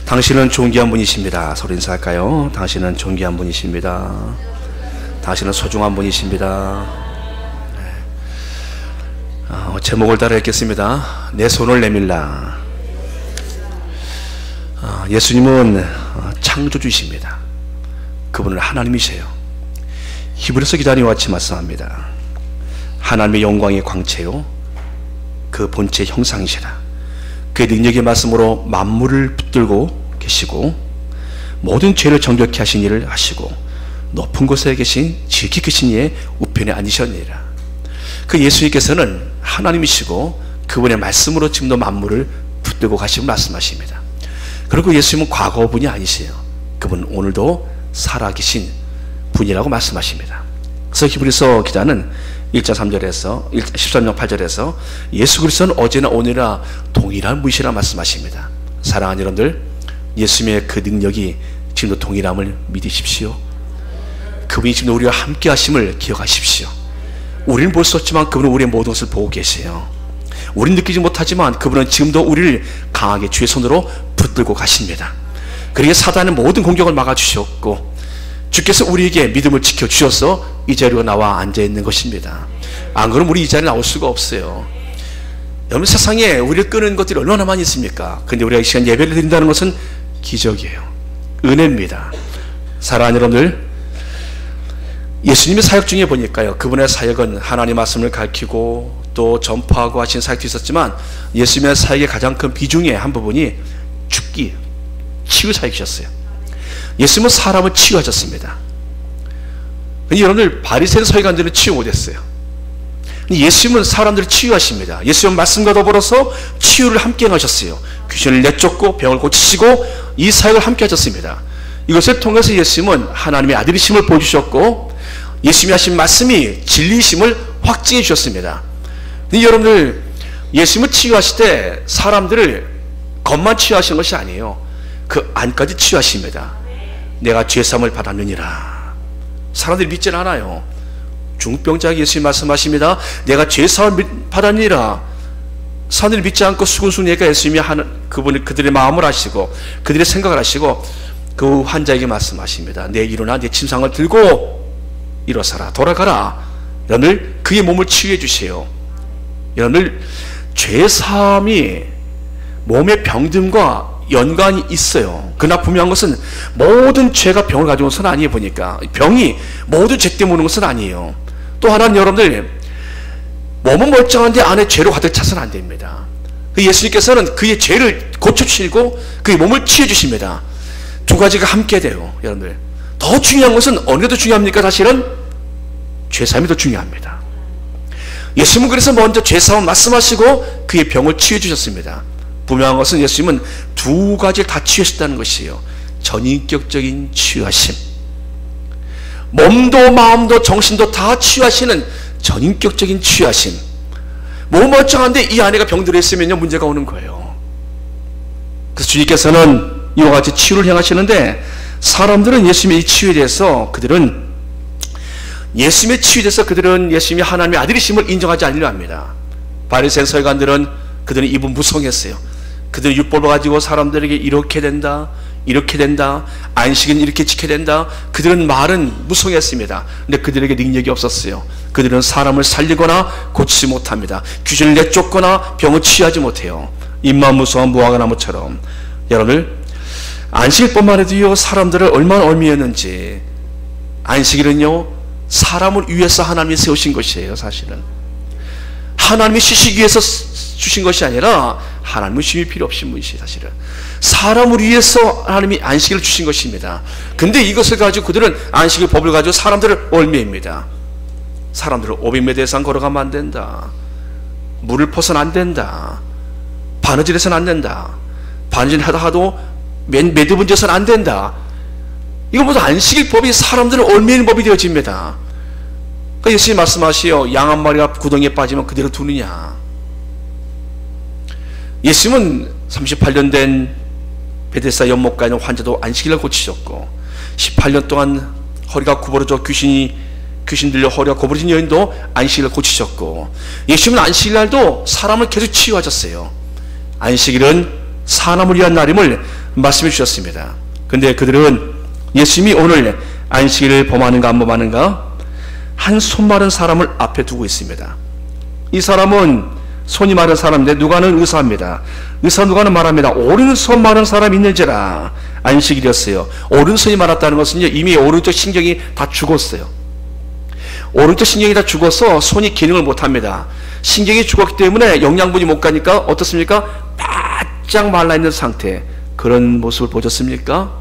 당신은 존귀한 분이십니다. 서로 인사할까요? 당신은 존귀한 분이십니다. 당신은 소중한 분이십니다. 제목을 따라 읽겠습니다. 내 손을 내밀라. 예수님은 창조주이십니다. 그분은 하나님이세요. 히브리서 기자님 같이 말씀합니다. 하나님의 영광의 광채요, 그 본체 형상이시라. 그의 능력의 말씀으로 만물을 붙들고 계시고 모든 죄를 정결케 하신 일을 하시고 높은 곳에 계신 지극히 크신 이의 우편에 앉으셨느니라. 그 예수님께서는 하나님이시고 그분의 말씀으로 지금도 만물을 붙들고 가시고 말씀하십니다. 그리고 예수님은 과거분이 아니세요. 그분은 오늘도 살아계신 분이라고 말씀하십니다. 그래서 히브리서 기자는 1장 3절에서 13장 8절에서 예수 그리스도는 어제나 오늘이나 동일한 분이시라 말씀하십니다. 사랑하는 여러분들, 예수님의 그 능력이 지금도 동일함을 믿으십시오. 그분이 지금 우리와 함께 하심을 기억하십시오. 우리는 볼 수 없지만 그분은 우리의 모든 것을 보고 계세요. 우리는 느끼지 못하지만 그분은 지금도 우리를 강하게 주의 손으로 붙들고 가십니다. 그리고 사단의 모든 공격을 막아주셨고 주께서 우리에게 믿음을 지켜주셔서 이 자리로 나와 앉아있는 것입니다. 안 그러면 우리 이 자리에 나올 수가 없어요. 여러분, 세상에 우리를 끄는 것들이 얼마나 많이 있습니까? 근데 우리가 이 시간 예배를 드린다는 것은 기적이에요. 은혜입니다. 사랑하는 여러분들, 예수님의 사역 중에 보니까요, 그분의 사역은 하나님 말씀을 가르치고 또 전파하고 하신 사역도 있었지만 예수님의 사역의 가장 큰 비중의 한 부분이 죽기, 치유 사역이셨어요. 예수님은 사람을 치유하셨습니다. 여러분들, 바리새인 서기관들은 치유 못했어요. 예수님은 사람들을 치유하십니다. 예수님은 말씀과 더불어서 치유를 함께 하셨어요. 귀신을 내쫓고 병을 고치시고 이 사역을 함께 하셨습니다. 이것을 통해서 예수님은 하나님의 아들이심을 보여주셨고 예수님이 하신 말씀이 진리심을 확증해 주셨습니다. 여러분들, 예수님을 치유하실 때 사람들을 겉만 치유하시는 것이 아니에요. 그 안까지 치유하십니다. 내가 죄사함을 받았느니라. 사람들이 믿질 않아요. 중병자에게 예수님 말씀하십니다. 내가 죄사함을 받았느니라. 사람들이 믿지 않고 수근수근 얘기가 예수님이 하는 그분이 그들의 마음을 아시고 그들의 생각을 아시고 그 환자에게 말씀하십니다. 내 일어나 내 침상을 들고 일어서라, 돌아가라. 여러분들, 그의 몸을 치유해 주세요. 여러분들, 죄사함이 몸의 병듦과 연관이 있어요. 그러나 분명한 것은 모든 죄가 병을 가져온 것은 아니에요. 보니까 병이 모두 죄 때문에 오는 것은 아니에요. 또 하나는 여러분들, 몸은 멀쩡한데 안에 죄로 가득 차서는 안 됩니다. 예수님께서는 그의 죄를 고쳐주시고 그의 몸을 치유해 주십니다. 두 가지가 함께 돼요. 여러분들, 더 중요한 것은 어느 게 더 중요합니까? 사실은 죄사함이 더 중요합니다. 예수님은 그래서 먼저 죄사함을 말씀하시고 그의 병을 치유해 주셨습니다. 분명한 것은 예수님은 두 가지를 다 치유하셨다는 것이에요. 전인격적인 치유하심, 몸도 마음도 정신도 다 치유하시는 전인격적인 치유하심. 몸 멀쩡한데 이 안에가 병들어 있으면요, 문제가 오는 거예요. 그래서 주님께서는 이와 같이 치유를 행하시는데 사람들은 예수님의 이 치유에 대해서 그들은 예수님의 하나님의 아들이심을 인정하지 않으려 합니다. 바리새인 서기관들은 그들은 입은 무성했어요. 그들은 율법을 가지고 사람들에게 이렇게 된다, 안식은 이렇게 지켜야 된다. 그들은 말은 무성했습니다. 근데 그들에게 능력이 없었어요. 그들은 사람을 살리거나 고치지 못합니다. 귀신을 내쫓거나 병을 치유하지 못해요. 입만 무성한 무화과 나무처럼. 여러분들, 안식일뿐만 해도요, 사람들을 얼마나 얽매였는지. 안식일은요, 사람을 위해서 하나님이 세우신 것이에요. 사실은 하나님이 쉬시기 위해서 주신 것이 아니라 하나님은 쉼이 필요 없신 분이시에요. 사실은 사람을 위해서 하나님이 안식일을 주신 것입니다. 근데 이것을 가지고 그들은 안식일 법을 가지고 사람들을 얽매입니다. 사람들을 500m 이상 걸어가면 안 된다, 물을 퍼서는 안 된다, 바느질해서는 안 된다, 바느질 하다가도 매듭은져서는 안 된다. 이거 모두 안식일 법이 사람들을 얽매이는 법이 되어집니다. 그러니까 예수님이 말씀하시오. 양 한 마리가 구덩이에 빠지면 그대로 두느냐. 예수님은 38년 된 베데스다 연못가에 있는 환자도 안식일날 고치셨고 18년 동안 허리가 구부러져 귀신 들려 허리가 구부러진 여인도 안식일을 고치셨고 예수님은 안식일날도 사람을 계속 치유하셨어요. 안식일은 사람을 위한 날임을 말씀해 주셨습니다. 근데 그들은 예수님이 오늘 안식일을 범하는가 안 범하는가 한 손 마른 사람을 앞에 두고 있습니다. 이 사람은 손이 마른 사람인데 누가는 의사입니다. 의사 누가는 말합니다. 오른손 마른 사람이 있는지라. 안식일이었어요. 오른손이 마랐다는 것은 이미 오른쪽 신경이 다 죽었어요. 오른쪽 신경이 다 죽어서 손이 기능을 못합니다. 신경이 죽었기 때문에 영양분이 못 가니까 어떻습니까? 바짝 말라있는 상태. 그런 모습을 보셨습니까?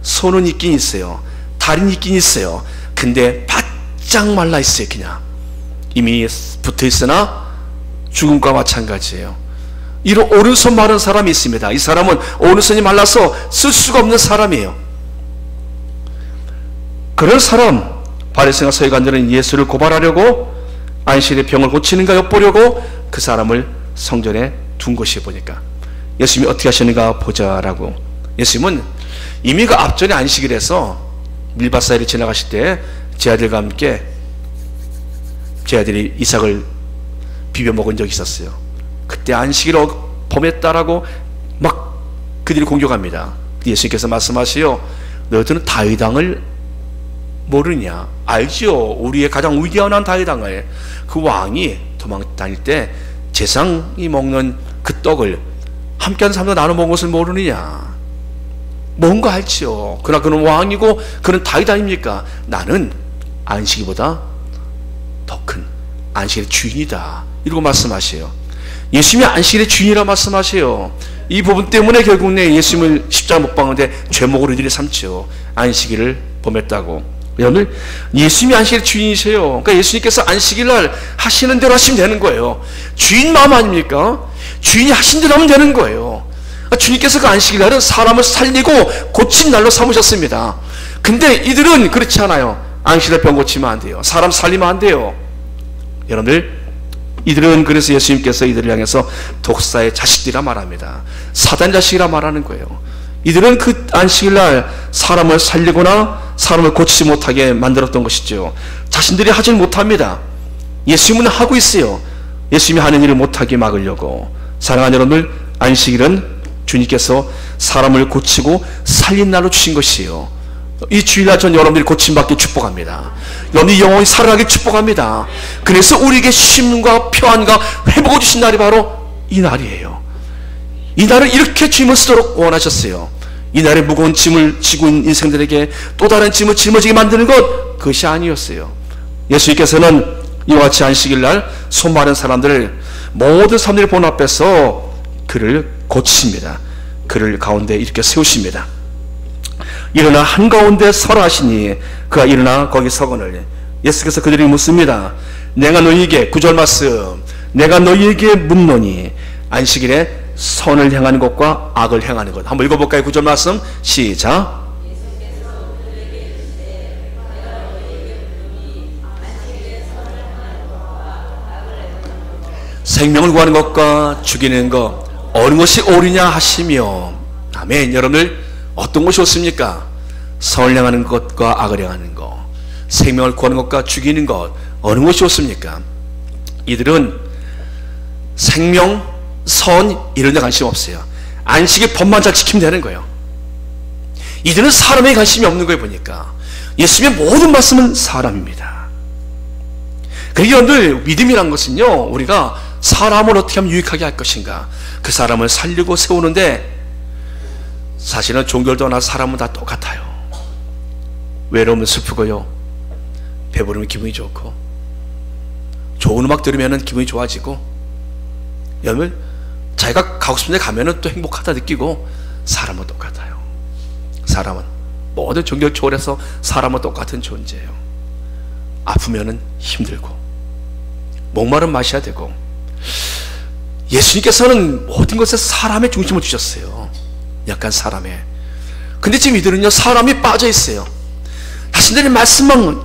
손은 있긴 있어요. 다리는 있긴 있어요. 근데 바짝 말라있어요. 그냥 이미 붙어있으나 죽음과 마찬가지예요. 이런 오른손 마른 사람이 있습니다. 이 사람은 오른손이 말라서 쓸 수가 없는 사람이에요. 그런 사람, 바리새인과 서기관들은 예수를 고발하려고 안식일의 병을 고치는가 엿보려고 그 사람을 성전에 둔 것이 보니까 예수님이 어떻게 하시는가 보자라고. 예수님은 이미 그 앞전에 안식일에서 밀밭사이를 지나가실 때 제 아들과 함께 제 아들이 이삭을 비벼 먹은 적이 있었어요. 그때 안식일을 범했다라고 막 그들이 공격합니다. 예수님께서 말씀하시요, 너희들은 다윗 왕을 모르냐? 알지요. 우리의 가장 위대한 다윗 왕을. 그 왕이 도망 다닐 때 제상이 먹는 그 떡을 함께하는 사람도 나눠 먹은 것을 모르느냐? 뭔가 알지요. 그러나 그는 왕이고 그는 다윗 아닙니까? 나는 안식일보다 더 큰 안식일의 주인이다. 이러고 말씀하세요. 예수님이 안식일의 주인이라 말씀하세요. 이 부분 때문에 결국 예수님을 십자가 못 박는데 죄목으로 이들이 삼죠. 안식일을 범했다고. 여러분, 예수님이 안식일의 주인이세요. 그러니까 예수님께서 안식일날 하시는 대로 하시면 되는 거예요. 주인 마음 아닙니까? 주인이 하신 대로 하면 되는 거예요. 그러니까 주님께서 그 안식일날은 사람을 살리고 고친 날로 삼으셨습니다. 근데 이들은 그렇지 않아요. 안식일날 병 고치면 안 돼요. 사람 살리면 안 돼요. 여러분들, 이들은 그래서 예수님께서 이들을 향해서 독사의 자식들이라 말합니다. 사단 자식이라 말하는 거예요. 이들은 그 안식일날 사람을 살리거나 사람을 고치지 못하게 만들었던 것이죠. 자신들이 하질 못합니다. 예수님은 하고 있어요. 예수님이 하는 일을 못하게 막으려고. 사랑하는 여러분들, 안식일은 주님께서 사람을 고치고 살린 날로 주신 것이에요. 이 주일날 전 여러분들이 고침받기 축복합니다. 여러분이 영원히 살아가기 축복합니다. 그래서 우리에게 쉼과 평안과 회복을 주신 날이 바로 이 날이에요. 이 날을 이렇게 주님을 쓰도록 원하셨어요. 이 날에 무거운 짐을 지고 있는 인생들에게 또 다른 짐을 짊어지게 만드는 것, 그것이 아니었어요. 예수님께서는 이와 같이 안식일날 손 마른 사람들을 모든 사람들이 본 앞에서 그를 고치십니다. 그를 가운데 이렇게 세우십니다. 일어나 한가운데 서라 하시니 그가 일어나 거기 서거늘 예수께서 그들에게 묻습니다. 내가 너희에게, 9절 말씀, 내가 너희에게 묻노니 안식일에 선을 행하는 것과 악을 행하는 것. 한번 읽어볼까요? 9절 말씀 시작. 생명을 구하는 것과 죽이는 것 어느 것이 옳으냐 하시며. 아멘. 여러분들, 어떤 것이 옳습니까? 선을 행하는 것과 악을 행하는 것, 생명을 구하는 것과 죽이는 것, 어느 것이 옳습니까? 이들은 생명, 선 이런 데 관심 없어요. 안식의 법만 잘 지키면 되는 거예요. 이들은 사람에 관심이 없는 거예요. 보니까 예수님의 모든 말씀은 사람입니다. 그러니까 여러분들, 믿음이란 것은요, 우리가 사람을 어떻게 하면 유익하게 할 것인가, 그 사람을 살리고 세우는데, 사실은 종교를 떠나 사람은 다 똑같아요. 외로우면 슬프고요, 배부르면 기분이 좋고, 좋은 음악 들으면 기분이 좋아지고, 여러분 자기가 가고 싶은 데 가면 또 행복하다 느끼고. 사람은 똑같아요. 사람은 모든 종교를 초월해서 사람은 똑같은 존재예요. 아프면 힘들고, 목마른 마셔야 되고. 예수님께서는 모든 것에 사람의 중심을 주셨어요. 약간 사람에. 근데 지금 이들은요, 사람이 빠져 있어요. 자신들의 말씀만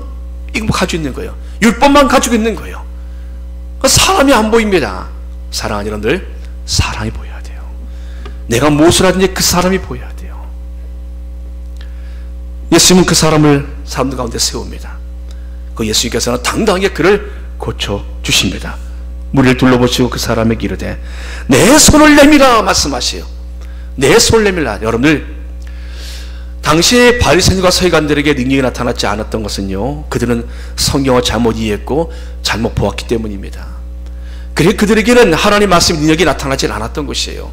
가지고 있는 거예요. 율법만 가지고 있는 거예요. 사람이 안 보입니다. 사랑하는 여러분들, 사람이 보여야 돼요. 내가 무엇을 하든지 그 사람이 보여야 돼요. 예수님은 그 사람을 사람들 가운데 세웁니다. 그 예수님께서는 당당하게 그를 고쳐주십니다. 무리를 둘러보시고 그 사람에게 이르되 내 손을 내밀어 말씀하시오. 내 손을 내밀라. 여러분들, 당시에 바리새인과 서기관들에게 능력이 나타나지 않았던 것은요, 그들은 성경을 잘못 이해했고 잘못 보았기 때문입니다. 그래 그들에게는 하나님 말씀 능력이 나타나지 않았던 것이에요.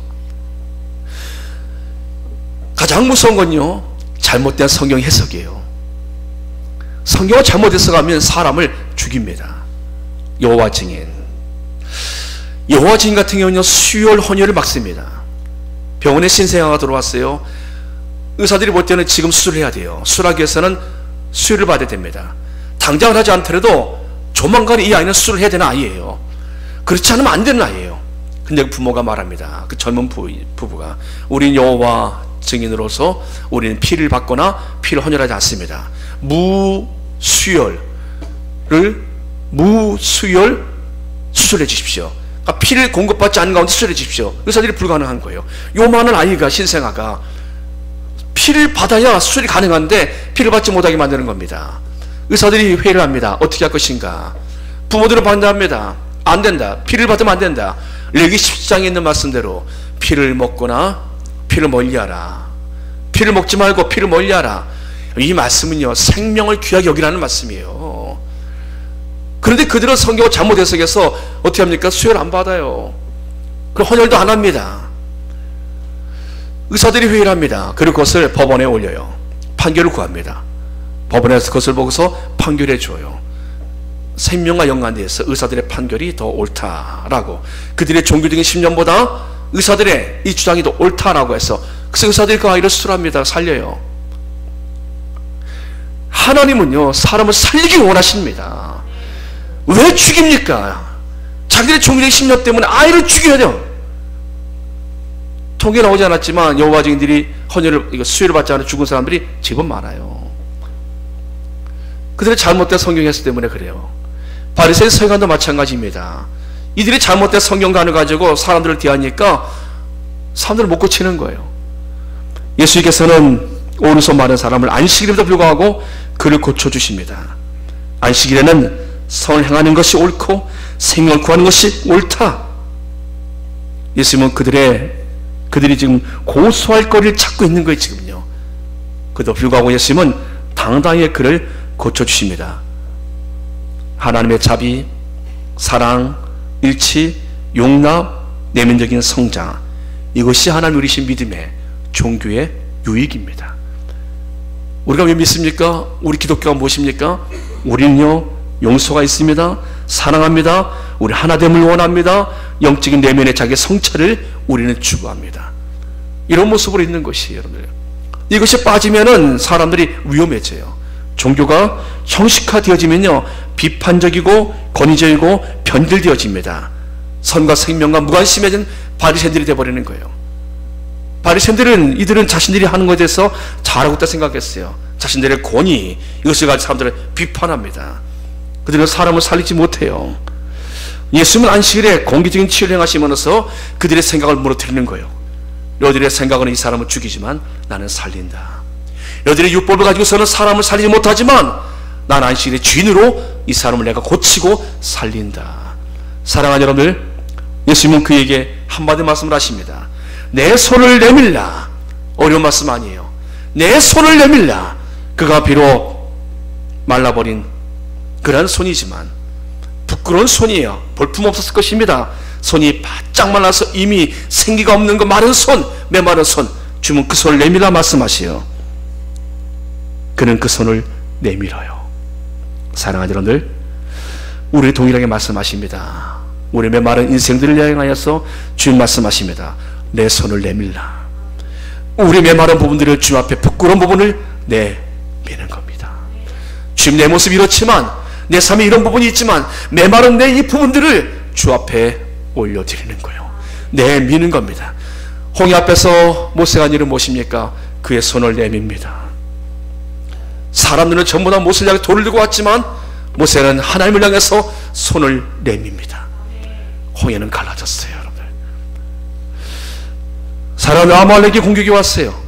가장 무서운 건요, 잘못된 성경 해석이에요. 성경을 잘못 해석하면 사람을 죽입니다. 여호와 증인 같은 경우는 수혈 헌혈을 막습니다. 병원에 신생아가 들어왔어요. 의사들이 볼 때는 지금 수술해야 돼요. 수술하기 위해서는 수혈을 받아야 됩니다. 당장은 하지 않더라도 조만간 이 아이는 수술을 해야 되는 아이예요. 그렇지 않으면 안 되는 아이예요. 근데 부모가 말합니다. 그 젊은 부부가, 우린 여호와 증인으로서 우리는 피를 받거나 피를 헌혈하지 않습니다. 무수혈 수술해 주십시오. 그러니까 피를 공급받지 않은 가운데 수술해 주십시오. 의사들이 불가능한 거예요. 요만한 아이가, 신생아가 피를 받아야 수술이 가능한데 피를 받지 못하게 만드는 겁니다. 의사들이 회의를 합니다. 어떻게 할 것인가. 부모들은 반대합니다. 안 된다. 피를 받으면 안 된다. 레위기 10장에 있는 말씀대로 피를 먹거나 피를 멀리하라. 피를 먹지 말고 피를 멀리하라. 이 말씀은요, 생명을 귀하게 여기라는 말씀이에요. 그런데 그들은 성경을 잘못 해석해서 어떻게 합니까? 수혈 안 받아요. 그럼 헌혈도 안 합니다. 의사들이 회의를 합니다. 그리고 그것을 법원에 올려요. 판결을 구합니다. 법원에서 그것을 보고서 판결해 줘요. 생명과 연관되어서 의사들의 판결이 더 옳다라고, 그들의 종교적인 신념보다 의사들의 이 주장이 더 옳다라고 해서, 그래서 의사들이 그 아이를 수술합니다. 살려요. 하나님은요, 사람을 살리기 원하십니다. 왜 죽입니까? 자기들의 종교적인 신념 때문에 아이를 죽여야 돼요. 통계 나오지 않았지만 여호와 증인들이 헌혈을, 수혈을 받지 않은 죽은 사람들이 제법 많아요. 그들의 잘못된 성경 해석 때문에 그래요. 바리새인 서기관도 마찬가지입니다. 이들이 잘못된 성경관을 가지고 사람들을 대하니까 사람들을 못 고치는 거예요. 예수님께서는 오른손 마른 사람을 안식일에도 불구하고 그를 고쳐주십니다. 안식일에는 선을 행하는 것이 옳고 생명을 구하는 것이 옳다. 예수님은 그들이 지금 고소할 거리를 찾고 있는 거예요. 지금요. 그래도 불구하고 예수님은 당당히 그를 고쳐주십니다. 하나님의 자비, 사랑, 일치, 용납, 내면적인 성장, 이것이 하나님 우리신 믿음의 종교의 유익입니다. 우리가 왜 믿습니까? 우리 기독교가 무엇입니까? 우리는요, 용서가 있습니다. 사랑합니다. 우리 하나됨을 원합니다. 영적인 내면의 자기의 성찰을 우리는 추구합니다. 이런 모습으로 있는 것이에요, 여러분들. 이것이 빠지면은 사람들이 위험해져요. 종교가 형식화되어지면요, 비판적이고 권위적이고 변질되어집니다. 선과 생명과 무관심해진 바리새인들이 되어버리는 거예요. 바리새인들은, 이들은 자신들이 하는 것에 대해서 잘하고 있다 생각했어요. 자신들의 권위, 이것을 가지고 사람들을 비판합니다. 그들은 사람을 살리지 못해요. 예수님은 안식일에 공개적인 치유를 행하시면서 그들의 생각을 무너뜨리는 거예요. 너희들의 생각은 이 사람을 죽이지만 나는 살린다. 너희들의 율법을 가지고서는 사람을 살리지 못하지만 난 안식일의 주인으로 이 사람을 내가 고치고 살린다. 사랑하는 여러분들, 예수님은 그에게 한마디 말씀을 하십니다. 내 손을 내밀라. 어려운 말씀 아니에요. 내 손을 내밀라. 그가 비록 말라버린 그런 손이지만 부끄러운 손이에요. 볼품 없었을 것입니다. 손이 바짝 말라서 이미 생기가 없는 그 마른 손, 메마른 손, 주문 그 손을 내밀라 말씀하시요. 그는 그 손을 내밀어요. 사랑하는 여러분들, 우리 동일하게 말씀하십니다. 우리 메마른 인생들을 향하여서 주님 말씀하십니다. 내 손을 내밀라. 우리 메마른 부분들을 주님 앞에, 부끄러운 부분을 내미는 겁니다. 주님, 내 모습이 이렇지만, 내 삶에 이런 부분이 있지만 메마른 내 이 부분들을 주 앞에 올려드리는 거예요. 내미는 겁니다. 홍해 앞에서 모세가 한 일은 무엇입니까? 그의 손을 내밉니다. 사람들은 전부 다 모세를 향해 돌을 들고 왔지만 모세는 하나님을 향해서 손을 내밉니다. 홍해는 갈라졌어요. 여러분들, 사람이 아말렉이 공격이 왔어요.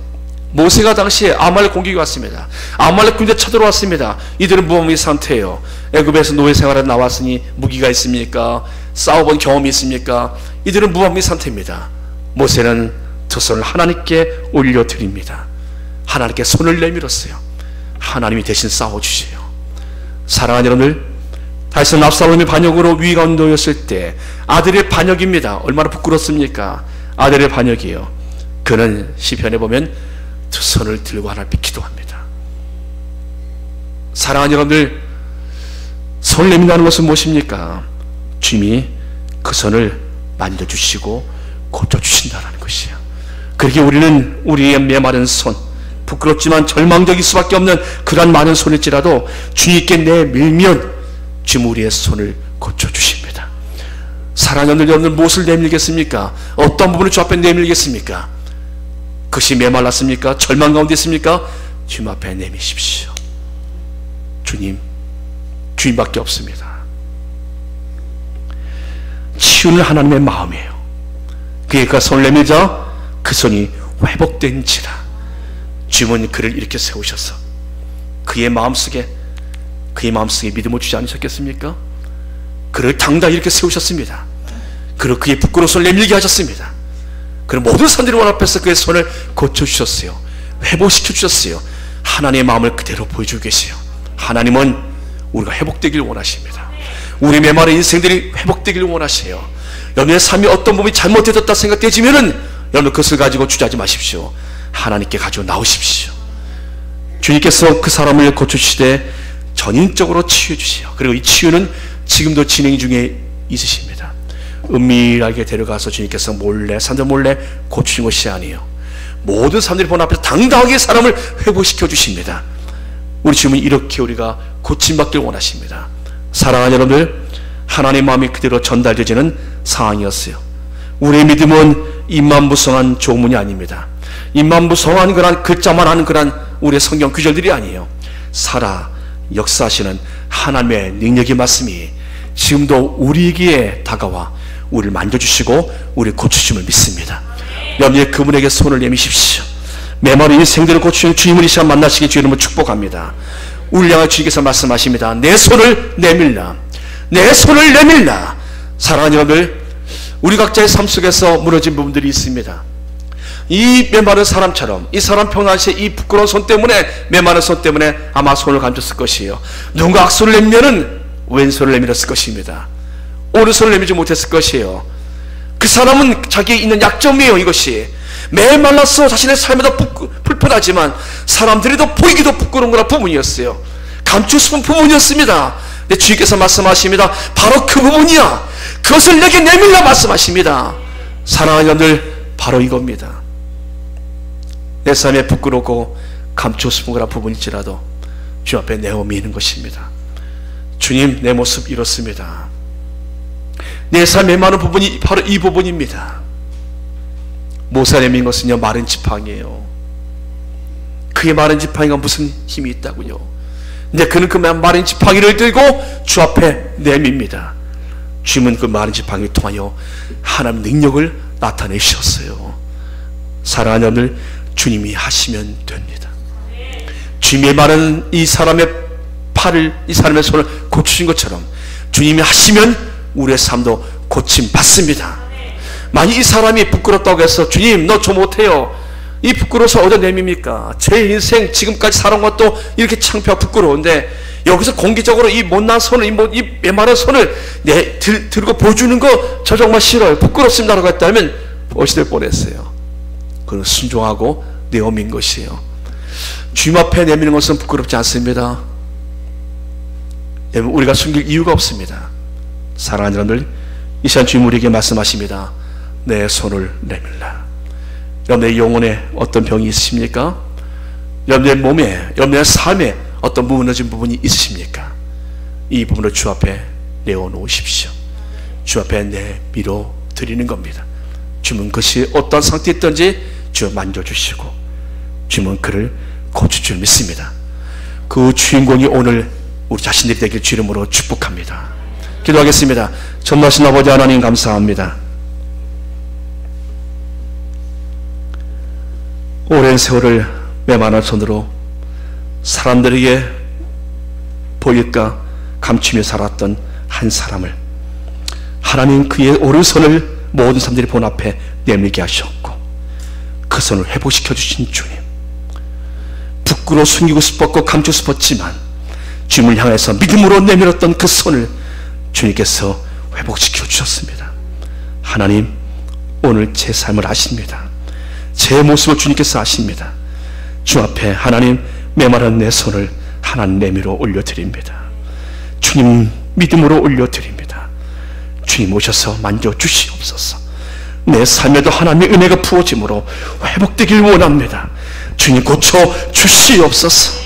모세가 당시에 아말렉 공격이 왔습니다. 아말렉 군대 쳐들어왔습니다. 이들은 무방비 상태예요. 애굽에서 노예 생활에 나왔으니 무기가 있습니까? 싸워본 경험이 있습니까? 이들은 무방비 상태입니다. 모세는 두 손을 하나님께 올려드립니다. 하나님께 손을 내밀었어요. 하나님이 대신 싸워주세요. 사랑하는 여러분들, 다윗은 압살롬의 반역으로 위기 가운데 놓였을 때 아들의 반역입니다. 얼마나 부끄럽습니까? 아들의 반역이에요. 그는 시편에 보면 두 손을 들고 하나님께 기도합니다. 사랑하는 여러분들, 손을 내민다는 것은 무엇입니까? 주님이 그 손을 만져주시고 고쳐주신다는 것이에요. 그렇게 우리는 우리의 메마른 손, 부끄럽지만 절망적일 수밖에 없는 그런 많은 손일지라도 주님께 내밀면 주님 우리의 손을 고쳐주십니다. 사랑하는 여러분들, 무엇을 내밀겠습니까? 어떤 부분을 주 앞에 내밀겠습니까? 그것이 메말랐습니까? 절망 가운데 있습니까? 주님 앞에 내미십시오. 주님밖에 없습니다. 치유는 하나님의 마음이에요. 그러니까 손을 내밀자 그 손이 회복된지라. 주님은 그를 이렇게 세우셔서 그의 마음속에 믿음을 주지 않으셨겠습니까? 그를 당당히 이렇게 세우셨습니다. 그리고 그의 부끄러운 손을 내밀게 하셨습니다. 그리고 모든 사람들이 원 앞에서 그의 손을 고쳐주셨어요. 회복시켜주셨어요. 하나님의 마음을 그대로 보여주고 계세요. 하나님은 우리가 회복되길 원하십니다. 우리 메마른 인생들이 회복되길 원하세요. 여러분의 삶이 어떤 부분이 잘못되었다 생각되지면은 여러분 그것을 가지고 주저하지 마십시오. 하나님께 가지고 나오십시오. 주님께서 그 사람을 고쳐주시되 전인적으로 치유해 주세요. 그리고 이 치유는 지금도 진행 중에 있으십니다. 은밀하게 데려가서 주님께서 사람들 몰래 고치신 것이 아니에요. 모든 사람들이 보는 앞에서 당당하게 사람을 회복시켜 주십니다. 우리 주님은 이렇게 우리가 고침받길 원하십니다. 사랑하는 여러분들, 하나님의 마음이 그대로 전달되지는 상황이었어요. 우리의 믿음은 입만무성한 조문이 아닙니다. 입만무성한 그런 글자만 하는 그런 우리의 성경 구절들이 아니에요. 살아 역사하시는 하나님의 능력의 말씀이 지금도 우리에게 다가와 우리를 만져주시고 우리를 고치심을 믿습니다. 여러분의 그분에게 손을 내미십시오. 메마른 인생들을 고치는 주님을 이 시간 만나시기 주님을 축복합니다. 우리를 향해 주님께서 말씀하십니다. 내 손을 내밀라, 내 손을 내밀라. 사랑하는 여러분들, 우리 각자의 삶 속에서 무너진 부분들이 있습니다. 이 메마른 사람처럼 이 사람 평상시에 이 부끄러운 손 때문에, 메마른 손 때문에 아마 손을 감췄을 것이에요. 누군가 악손을 내밀면은 왼손을 내밀었을 것입니다. 오른손을 내밀지 못했을 것이에요. 그 사람은 자기에 있는 약점이에요. 이것이 메말라서 자신의 삶에도 불편하지만 사람들이 보이기도 부끄러운 그런 부분이었어요. 감추고 싶은 부분이었습니다. 근데 주님께서 말씀하십니다. 바로 그 부분이야. 그것을 내게 내밀라 말씀하십니다. 사랑하는 여러분들, 바로 이겁니다. 내 삶에 부끄럽고 감추고 싶은 그런 부분일지라도 주님 앞에 내어미는 것입니다. 주님, 내 모습 이렇습니다. 내 삶에 많은 부분이 바로 이 부분입니다. 모세가 내민 것은요, 마른 지팡이에요. 그의 마른 지팡이가 무슨 힘이 있다고요? 근데 그는 그 마른 지팡이를 들고 주 앞에 내밉니다. 주님은 그 마른 지팡이를 통하여 하나님 능력을 나타내셨어요. 사랑하는 여러분들, 주님이 하시면 됩니다. 주님의 마른 이 사람의 팔을, 이 사람의 손을 고치신 것처럼 주님이 하시면 우리의 삶도 고침 받습니다. 만약 이 사람이 부끄럽다고 해서 주님 너 저 못해요, 이 부끄러워서 어디 내밉니까? 제 인생 지금까지 살아온 것도 이렇게 창피하고 부끄러운데 여기서 공개적으로 이 못난 손을, 이 메마른 손을 들고 보여주는 거 저 정말 싫어요, 부끄럽습니다 라고 했다면 어찌될 뻔했어요. 그건 순종하고 내어민 것이에요. 주님 앞에 내미는 것은 부끄럽지 않습니다. 우리가 숨길 이유가 없습니다. 사랑하는 여러분들, 이 시간 주님 우리에게 말씀하십니다. 내 손을 내밀라. 여러분의 영혼에 어떤 병이 있으십니까? 여러분의 몸에, 여러분의 삶에 어떤 무너진 부분이 있으십니까? 이 부분을 주 앞에 내어놓으십시오. 주 앞에 내밀어 드리는 겁니다. 주님은 그것이 어떤 상태에 있든지 주 만져주시고 주님은 그를 고칠 줄 믿습니다. 그 주인공이 오늘 우리 자신들이 되길 주 이름으로 축복합니다. 기도하겠습니다. 전능하신 아버지 하나님, 감사합니다. 오랜 세월을 메마른 손으로 사람들에게 보일까 감추며 살았던 한 사람을 하나님 그의 오른손을 모든 사람들이 본 앞에 내밀게 하셨고 그 손을 회복시켜 주신 주님, 부끄러워 숨기고 싶었고 감추고 싶었지만 주님을 향해서 믿음으로 내밀었던 그 손을 주님께서 회복시켜 주셨습니다. 하나님, 오늘 제 삶을 아십니다. 제 모습을 주님께서 아십니다. 주 앞에 하나님, 메마른 내 손을 하나님 내밀어 올려드립니다. 주님 믿음으로 올려드립니다. 주님 오셔서 만져주시옵소서. 내 삶에도 하나님의 은혜가 부어짐으로 회복되길 원합니다. 주님 고쳐 주시옵소서.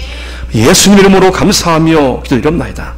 예수님 이름으로 감사하며 기도드립니다.